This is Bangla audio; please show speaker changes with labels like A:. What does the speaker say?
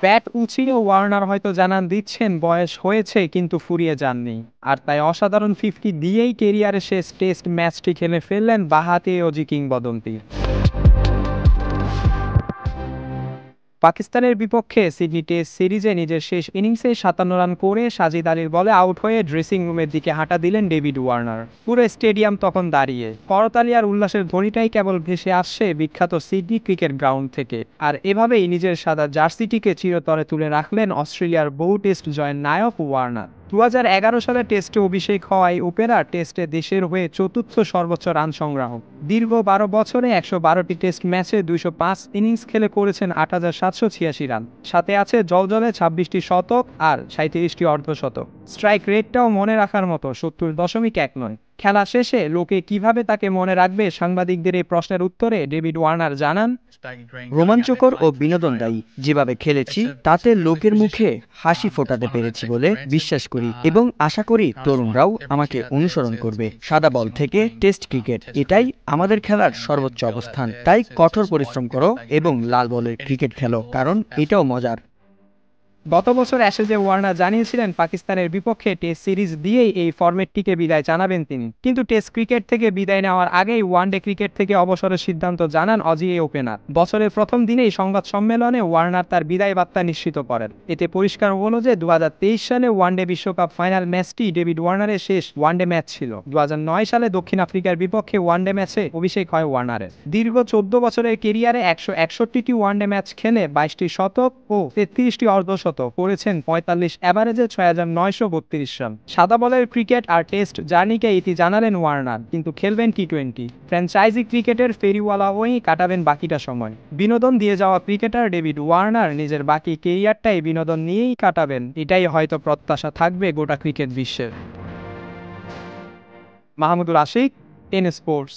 A: ব্যাট উঁচিয়ে ওয়ার্নার হয়তো জানান দিচ্ছেন বয়স হয়েছে কিন্তু ফুরিয়ে যাননি। আর তাই অসাধারণ 50 দিয়েই কেরিয়ারের শেষ টেস্ট ম্যাচটি খেলে ফেললেন বাঁহাতি অজি কিংবদন্তি। পাকিস্তানের বিপক্ষে সিডনি টেস্ট সিরিজে নিজের শেষ ইনিংসে ৫৭ রান করে সাজিদ আলীর বলে আউট হয়ে ড্রেসিং রুমের দিকে হাঁটা দিলেন ডেভিড ওয়ার্নার। পুরো স্টেডিয়াম তখন দাঁড়িয়ে, করতালি আর উল্লাসের ধ্বনিটাই কেবল ভেসে আসছে বিখ্যাত সিডনি ক্রিকেট গ্রাউন্ড থেকে। আর এভাবেই নিজের সাদা জার্সিটিকে চিরতরে তুলে রাখলেন অস্ট্রেলিয়ার বহু টেস্ট জয়ের নায়ক ওয়ার্নার। ২০১১ সালে টেস্টে অভিষেক হওয়ায় ওপেনার টেস্টে দেশের হয়ে চতুর্থ সর্বোচ্চ রান সংগ্রাহক। দীর্ঘ ১২ বছরে ১১২টি টেস্ট ম্যাচে ২০৫ ইনিংস খেলে করেছেন ৮৭৮৬ রান। সাথে আছে জলজলে ২৬টি শতক আর ৩৭টি অর্ধশতক। স্ট্রাইক রেটটাও মনে রাখার মতো, ৭০.১ খেলা শেষে লোকে কিভাবে তাকে মনে রাখবে সাংবাদিকদের এই প্রশ্নের উত্তরে ডেভিড ওয়ার্নার জানান,
B: রোমাঞ্চকর ও বিনোদনদায়ী যেভাবে খেলেছি তাতে লোকের মুখে হাসি ফোটাতে পেরেছি বলে বিশ্বাস করি এবং আশা করি তরুণরাও আমাকে অনুসরণ করবে। সাদা বল থেকে টেস্ট ক্রিকেট, এটাই আমাদের খেলার সর্বোচ্চ অবস্থান। তাই কঠোর পরিশ্রম করো এবং লাল বলের ক্রিকেট খেলো, কারণ এটাও মজার।
A: গত বছর অ্যাশেজে ওয়ার্নার জানিয়েছিলেন পাকিস্তানের বিপক্ষে টেস্ট সিরিজ দিয়েই এই ফরম্যাটটিকে বিদায় জানাবেন তিনি। কিন্তু টেস্ট ক্রিকেট থেকে বিদায় নেওয়ার আগেই ওয়ানডে ক্রিকেট থেকে অবসরের সিদ্ধান্ত জানান অজি ওপেনার। বছরের প্রথম দিনেই সংবাদ সম্মেলনে ওয়ার্নার তার বিদায় বার্তা নিশ্চিত করেন। এতে পরিষ্কার হলো যে ২০২৩ সালে ওয়ানডে বিশ্বকাপ ফাইনাল ম্যাচটি ডেভিড ওয়ার্নারের শেষ ওয়ানডে ম্যাচ ছিল। ২০০৯ সালে দক্ষিণ আফ্রিকার বিপক্ষে ওয়ানডে ম্যাচে অভিষেক হয় ওয়ার্নারের। দীর্ঘ ১৪ বছরের কেরিয়ারে ১৬১টি ওয়ানডে ম্যাচ খেলে ২২টি শতক ও ৩৩টি অর্ধশতক করেছেন, ৪৫ অ্যাভারেজে ৬৯৩২ রান। সাদা বলের ক্রিকেট আর টেস্ট জার্নিকে ইতি জানালেন ওয়ার্নার, কিন্তু খেলবেন টি-20। ফ্র্যাঞ্চাইজি ক্রিকেটের ফেরিওয়ালা হয়েই কাটাবেন বাকিটা সময়। বিনোদন দিয়ে যাওয়া ক্রিকেটার ডেভিড ওয়ার্নার নিজের বাকি কেরিয়ারটাই বিনোদন নিয়েই কাটাবেন, এটাই হয়তো প্রত্যাশা থাকবে গোটা ক্রিকেট বিশ্বের। Mahmudul Ashik, ten sports.